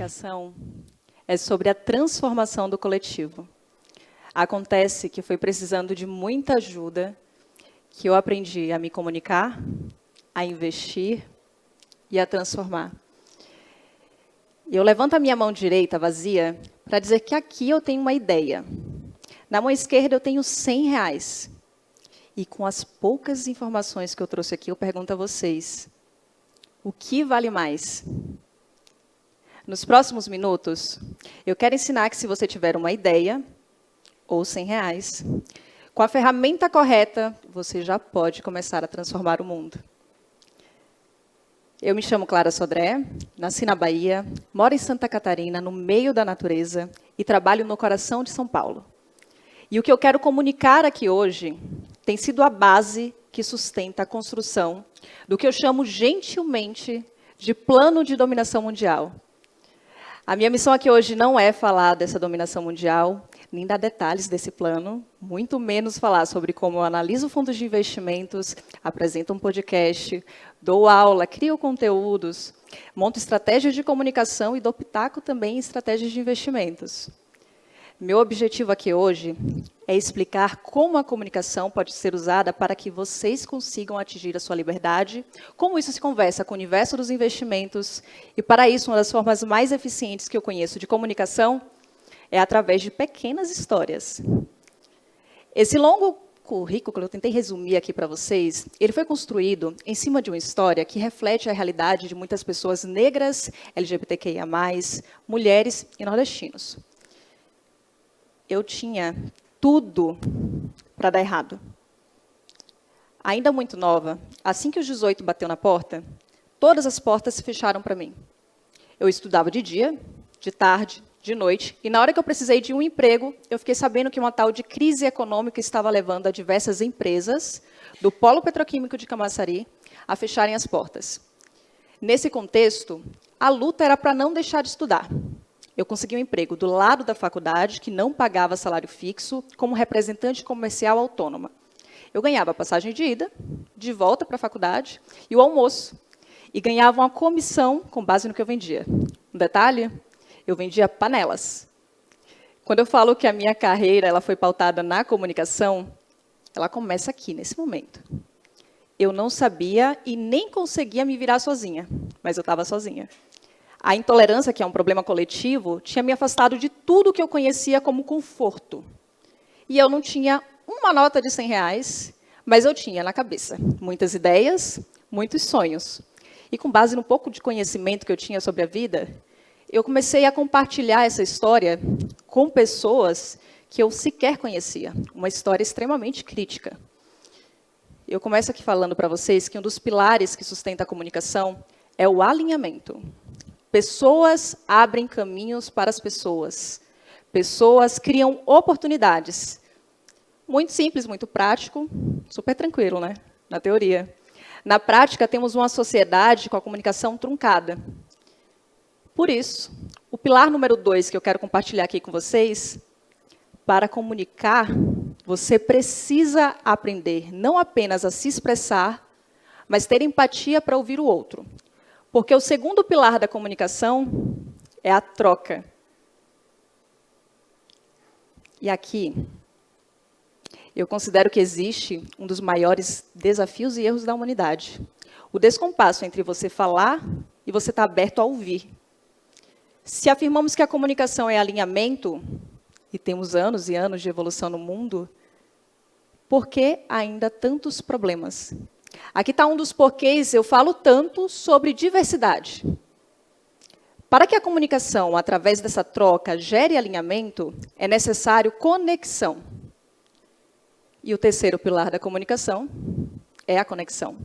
comunicação é sobre a transformação do coletivo. Acontece que foi precisando de muita ajuda que eu aprendi a me comunicar, a investir e a transformar. E eu levanto a minha mão direita vazia para dizer que aqui eu tenho uma ideia. Na mão esquerda eu tenho R$100. E com as poucas informações que eu trouxe aqui, eu pergunto a vocês, o que vale mais? Nos próximos minutos, eu quero ensinar que se você tiver uma ideia, ou R$100, com a ferramenta correta, você já pode começar a transformar o mundo. Eu me chamo Clara Sodré, nasci na Bahia, moro em Santa Catarina, no meio da natureza, e trabalho no coração de São Paulo. E o que eu quero comunicar aqui hoje tem sido a base que sustenta a construção do que eu chamo gentilmente de plano de dominação mundial. A minha missão aqui hoje não é falar dessa dominação mundial, nem dar detalhes desse plano, muito menos falar sobre como eu analiso fundos de investimentos, apresento um podcast, dou aula, crio conteúdos, monto estratégias de comunicação e dou pitaco também em estratégias de investimentos. Meu objetivo aqui hoje é explicar como a comunicação pode ser usada para que vocês consigam atingir a sua liberdade, como isso se conversa com o universo dos investimentos, e para isso, uma das formas mais eficientes que eu conheço de comunicação é através de pequenas histórias. Esse longo currículo que eu tentei resumir aqui para vocês, ele foi construído em cima de uma história que reflete a realidade de muitas pessoas negras, LGBTQIA+, mulheres e nordestinos. Eu tinha tudo para dar errado. Ainda muito nova, assim que os 18 bateu na porta, todas as portas se fecharam para mim. Eu estudava de dia, de tarde, de noite, e na hora que eu precisei de um emprego, eu fiquei sabendo que uma tal de crise econômica estava levando a diversas empresas do polo petroquímico de Camaçari a fecharem as portas. Nesse contexto, a luta era para não deixar de estudar. Eu consegui um emprego do lado da faculdade, que não pagava salário fixo, como representante comercial autônoma. Eu ganhava a passagem de ida, de volta para a faculdade, e o almoço. E ganhava uma comissão com base no que eu vendia. Um detalhe, eu vendia panelas. Quando eu falo que a minha carreira ela foi pautada na comunicação, ela começa aqui, nesse momento. Eu não sabia e nem conseguia me virar sozinha, mas eu estava sozinha. A intolerância, que é um problema coletivo, tinha me afastado de tudo que eu conhecia como conforto. E eu não tinha uma nota de R$100, mas eu tinha na cabeça muitas ideias, muitos sonhos. E com base no pouco de conhecimento que eu tinha sobre a vida, eu comecei a compartilhar essa história com pessoas que eu sequer conhecia. Uma história extremamente crítica. Eu começo aqui falando para vocês que um dos pilares que sustenta a comunicação é o alinhamento. Pessoas abrem caminhos para as pessoas. Pessoas criam oportunidades. Muito simples, muito prático, super tranquilo, né? Na teoria. Na prática, temos uma sociedade com a comunicação truncada. Por isso, o pilar número 2 que eu quero compartilhar aqui com vocês, para comunicar, você precisa aprender não apenas a se expressar, mas ter empatia para ouvir o outro. Porque o segundo pilar da comunicação é a troca. E aqui, eu considero que existe um dos maiores desafios e erros da humanidade. O descompasso entre você falar e você estar aberto a ouvir. Se afirmamos que a comunicação é alinhamento, e temos anos e anos de evolução no mundo, por que ainda tantos problemas? Aqui está um dos porquês eu falo tanto sobre diversidade. Para que a comunicação, através dessa troca, gere alinhamento, é necessário conexão. E o terceiro pilar da comunicação é a conexão.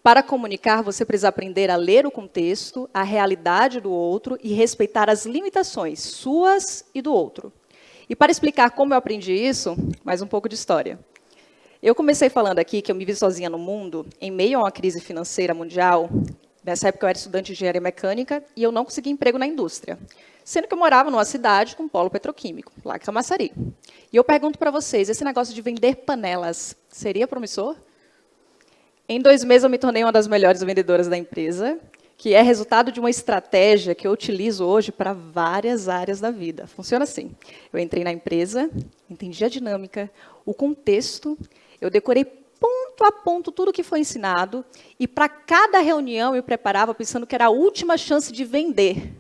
Para comunicar, você precisa aprender a ler o contexto, a realidade do outro e respeitar as limitações suas e do outro. E para explicar como eu aprendi isso, mais um pouco de história. Eu comecei falando aqui que eu me vi sozinha no mundo, em meio a uma crise financeira mundial. Nessa época eu era estudante de engenharia mecânica e eu não conseguia emprego na indústria. Sendo que eu morava numa cidade com um polo petroquímico, lá em Camaçari. E eu pergunto para vocês, esse negócio de vender panelas seria promissor? Em 2 meses eu me tornei uma das melhores vendedoras da empresa que é resultado de uma estratégia que eu utilizo hoje para várias áreas da vida. Funciona assim. Eu entrei na empresa, entendi a dinâmica, o contexto, eu decorei ponto a ponto tudo o que foi ensinado, e para cada reunião eu preparava pensando que era a última chance de vender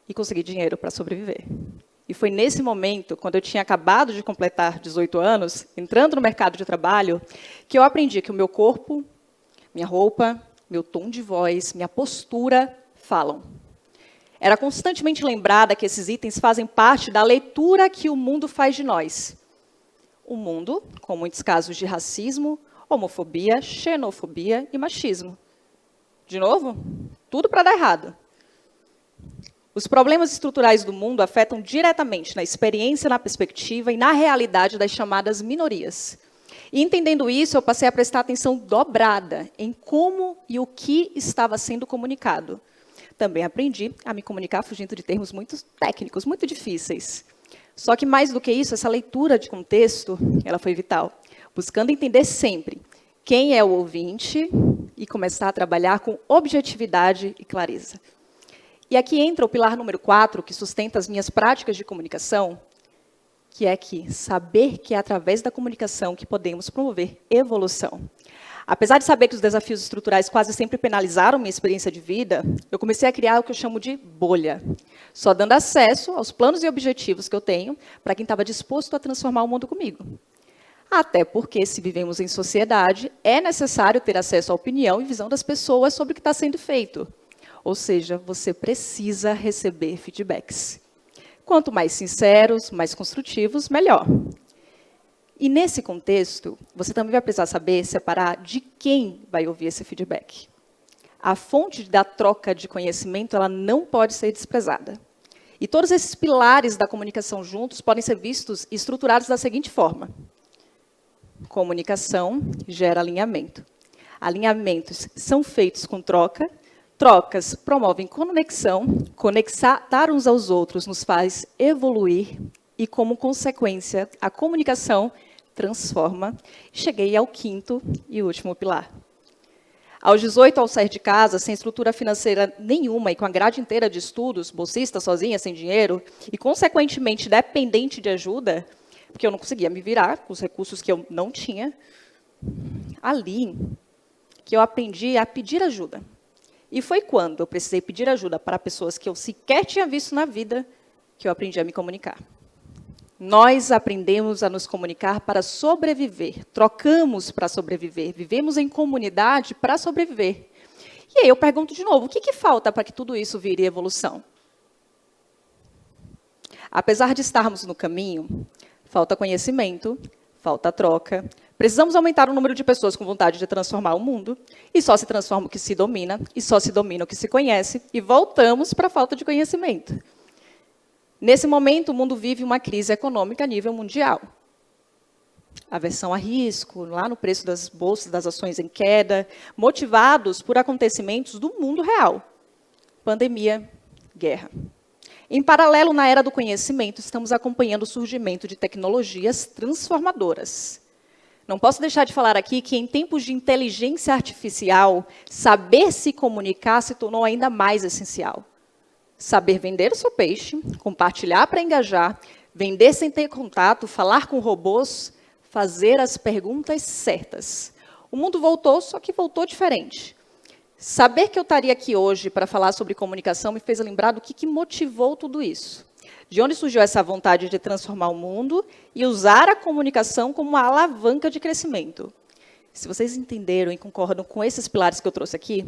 e conseguir dinheiro para sobreviver. E foi nesse momento, quando eu tinha acabado de completar 18 anos, entrando no mercado de trabalho, que eu aprendi que o meu corpo, minha roupa, meu tom de voz, minha postura falam. Era constantemente lembrada que esses itens fazem parte da leitura que o mundo faz de nós. O mundo, com muitos casos de racismo, homofobia, xenofobia e machismo. De novo, tudo para dar errado. Os problemas estruturais do mundo afetam diretamente na experiência, na perspectiva e na realidade das chamadas minorias. E entendendo isso, eu passei a prestar atenção dobrada em como e o que estava sendo comunicado. Também aprendi a me comunicar fugindo de termos muito técnicos, muito difíceis. Só que mais do que isso, essa leitura de contexto, ela foi vital, buscando entender sempre quem é o ouvinte e começar a trabalhar com objetividade e clareza. E aqui entra o pilar número 4, que sustenta as minhas práticas de comunicação, que é saber que é através da comunicação que podemos promover evolução. Apesar de saber que os desafios estruturais quase sempre penalizaram minha experiência de vida, eu comecei a criar o que eu chamo de bolha, só dando acesso aos planos e objetivos que eu tenho para quem estava disposto a transformar o mundo comigo. Até porque, se vivemos em sociedade, é necessário ter acesso à opinião e visão das pessoas sobre o que está sendo feito. Ou seja, você precisa receber feedbacks. Quanto mais sinceros, mais construtivos, melhor. E nesse contexto, você também vai precisar saber separar de quem vai ouvir esse feedback. A fonte da troca de conhecimento, ela não pode ser desprezada. E todos esses pilares da comunicação juntos podem ser vistos e estruturados da seguinte forma. Comunicação gera alinhamento. Alinhamentos são feitos com troca. Trocas promovem conexão, conectar uns aos outros nos faz evoluir e, como consequência, a comunicação transforma. Cheguei ao 5º e último pilar. Aos 18, ao sair de casa, sem estrutura financeira nenhuma e com a grade inteira de estudos, bolsista, sozinha, sem dinheiro, e, consequentemente, dependente de ajuda, porque eu não conseguia me virar com os recursos que eu não tinha, ali que eu aprendi a pedir ajuda. E foi quando eu precisei pedir ajuda para pessoas que eu sequer tinha visto na vida que eu aprendi a me comunicar. Nós aprendemos a nos comunicar para sobreviver, trocamos para sobreviver, vivemos em comunidade para sobreviver. E aí eu pergunto de novo, o que falta para que tudo isso vire evolução? Apesar de estarmos no caminho, falta conhecimento, falta troca. Precisamos aumentar o número de pessoas com vontade de transformar o mundo, e só se transforma o que se domina, e só se domina o que se conhece, e voltamos para a falta de conhecimento. Nesse momento, o mundo vive uma crise econômica a nível mundial. Aversão a risco, lá no preço das bolsas, das ações em queda, motivados por acontecimentos do mundo real. Pandemia, guerra. Em paralelo, na era do conhecimento, estamos acompanhando o surgimento de tecnologias transformadoras. Não posso deixar de falar aqui que, em tempos de inteligência artificial, saber se comunicar se tornou ainda mais essencial. Saber vender o seu peixe, compartilhar para engajar, vender sem ter contato, falar com robôs, fazer as perguntas certas. O mundo voltou, só que voltou diferente. Saber que eu estaria aqui hoje para falar sobre comunicação me fez lembrar do que motivou tudo isso. De onde surgiu essa vontade de transformar o mundo e usar a comunicação como uma alavanca de crescimento. Se vocês entenderam e concordam com esses pilares que eu trouxe aqui,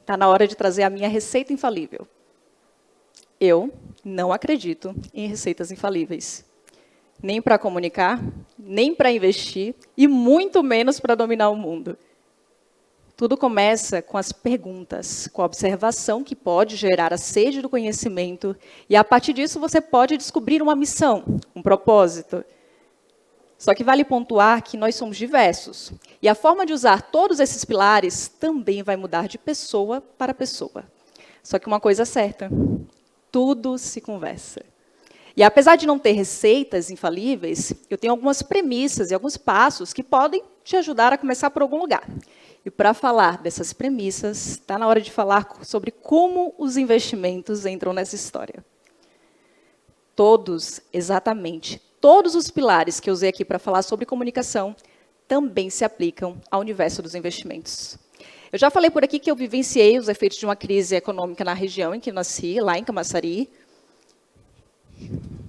está na hora de trazer a minha receita infalível. Eu não acredito em receitas infalíveis. Nem para comunicar, nem para investir, e muito menos para dominar o mundo. Tudo começa com as perguntas, com a observação que pode gerar a sede do conhecimento, e a partir disso você pode descobrir uma missão, um propósito. Só que vale pontuar que nós somos diversos, e a forma de usar todos esses pilares também vai mudar de pessoa para pessoa. Só que uma coisa é certa, tudo se conversa. E apesar de não ter receitas infalíveis, eu tenho algumas premissas e alguns passos que podem te ajudar a começar por algum lugar. E para falar dessas premissas, está na hora de falar sobre como os investimentos entram nessa história. Todos, exatamente, todos os pilares que eu usei aqui para falar sobre comunicação também se aplicam ao universo dos investimentos. Eu já falei por aqui que eu vivenciei os efeitos de uma crise econômica na região em que nasci, lá em Camaçari.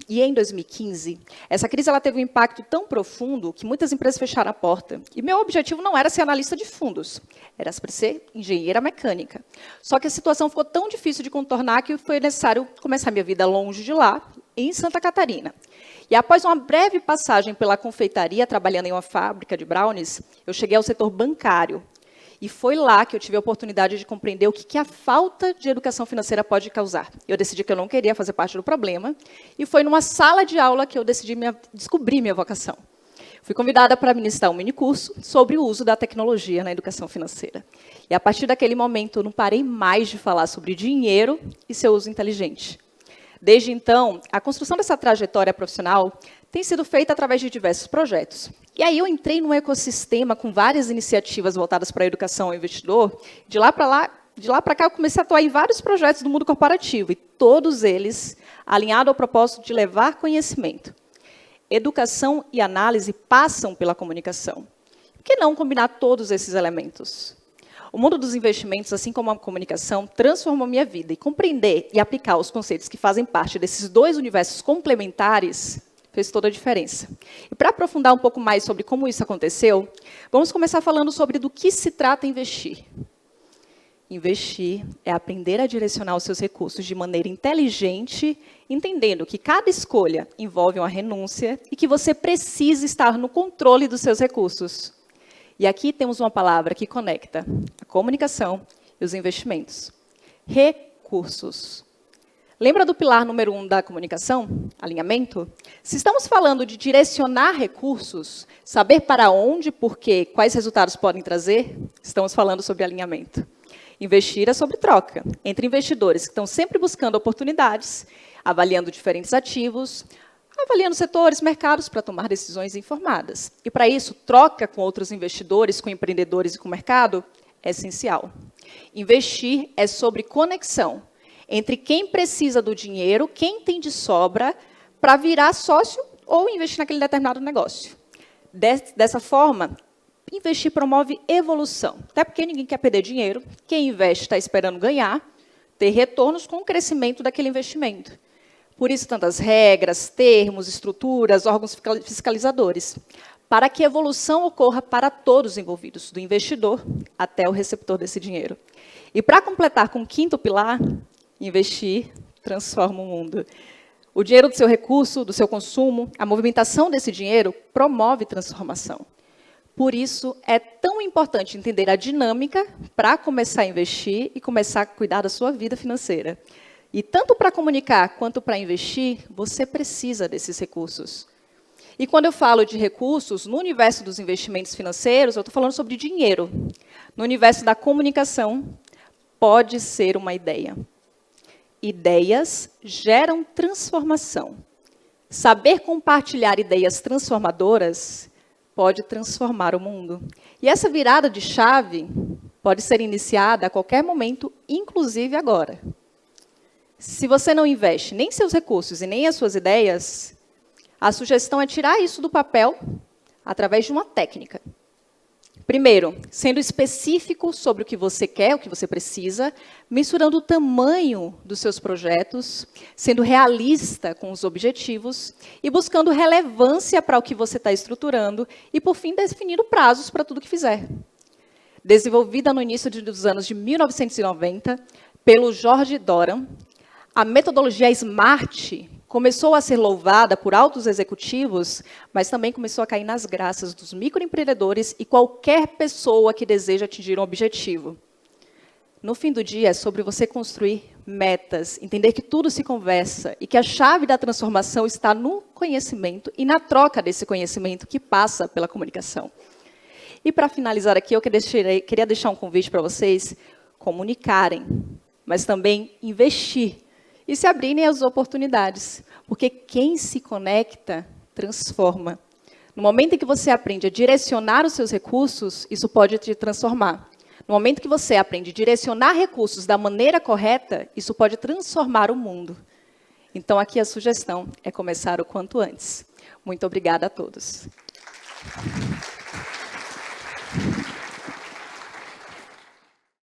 E em 2015, essa crise ela teve um impacto tão profundo que muitas empresas fecharam a porta. E meu objetivo não era ser analista de fundos, era para ser engenheira mecânica. Só que a situação ficou tão difícil de contornar que foi necessário começar minha vida longe de lá, em Santa Catarina. E após uma breve passagem pela confeitaria, trabalhando em uma fábrica de brownies, eu cheguei ao setor bancário. E foi lá que eu tive a oportunidade de compreender o que a falta de educação financeira pode causar. Eu decidi que eu não queria fazer parte do problema, e foi numa sala de aula que eu descobri minha vocação. Fui convidada para ministrar um minicurso sobre o uso da tecnologia na educação financeira. E a partir daquele momento, eu não parei mais de falar sobre dinheiro e seu uso inteligente. Desde então, a construção dessa trajetória profissional tem sido feita através de diversos projetos. E aí eu entrei num ecossistema com várias iniciativas voltadas para a educação ao investidor. De lá para cá, eu comecei a atuar em vários projetos do mundo corporativo, e todos eles alinhados ao propósito de levar conhecimento. Educação e análise passam pela comunicação. Por que não combinar todos esses elementos? O mundo dos investimentos, assim como a comunicação, transformou minha vida, e compreender e aplicar os conceitos que fazem parte desses dois universos complementares fez toda a diferença. E para aprofundar um pouco mais sobre como isso aconteceu, vamos começar falando sobre do que se trata investir. Investir é aprender a direcionar os seus recursos de maneira inteligente, entendendo que cada escolha envolve uma renúncia e que você precisa estar no controle dos seus recursos. E aqui temos uma palavra que conecta a comunicação e os investimentos. Recursos. Lembra do pilar número 1 da comunicação? Alinhamento? Se estamos falando de direcionar recursos, saber para onde, por quê, quais resultados podem trazer, estamos falando sobre alinhamento. Investir é sobre troca entre investidores que estão sempre buscando oportunidades, avaliando diferentes ativos, avaliando setores, mercados para tomar decisões informadas. E para isso, troca com outros investidores, com empreendedores e com o mercado é essencial. Investir é sobre conexão entre quem precisa do dinheiro, quem tem de sobra, para virar sócio ou investir naquele determinado negócio. Dessa forma, investir promove evolução. Até porque ninguém quer perder dinheiro. Quem investe está esperando ganhar, ter retornos com o crescimento daquele investimento. Por isso, tantas regras, termos, estruturas, órgãos fiscalizadores, para que a evolução ocorra para todos os envolvidos, do investidor até o receptor desse dinheiro. E para completar com o 5º pilar, investir transforma o mundo. O dinheiro do seu recurso, do seu consumo, a movimentação desse dinheiro promove transformação. Por isso, é tão importante entender a dinâmica para começar a investir e começar a cuidar da sua vida financeira. E tanto para comunicar quanto para investir, você precisa desses recursos. E quando eu falo de recursos, no universo dos investimentos financeiros, eu estou falando sobre dinheiro. No universo da comunicação, pode ser uma ideia. Ideias geram transformação. Saber compartilhar ideias transformadoras pode transformar o mundo. E essa virada de chave pode ser iniciada a qualquer momento, inclusive agora. Se você não investe nem seus recursos e nem as suas ideias, a sugestão é tirar isso do papel através de uma técnica. Primeiro, sendo específico sobre o que você quer, o que você precisa, mensurando o tamanho dos seus projetos, sendo realista com os objetivos e buscando relevância para o que você está estruturando e, por fim, definindo prazos para tudo que fizer. Desenvolvida no início dos anos de 1990 pelo George Doran, a metodologia SMART começou a ser louvada por altos executivos, mas também começou a cair nas graças dos microempreendedores e qualquer pessoa que deseja atingir um objetivo. No fim do dia, é sobre você construir metas, entender que tudo se conversa e que a chave da transformação está no conhecimento e na troca desse conhecimento que passa pela comunicação. E para finalizar aqui, eu queria deixar um convite para vocês comunicarem, mas também investir e se abrirem às oportunidades, porque quem se conecta, transforma. No momento em que você aprende a direcionar os seus recursos, isso pode te transformar. No momento que você aprende a direcionar recursos da maneira correta, isso pode transformar o mundo. Então, aqui a sugestão é começar o quanto antes. Muito obrigada a todos.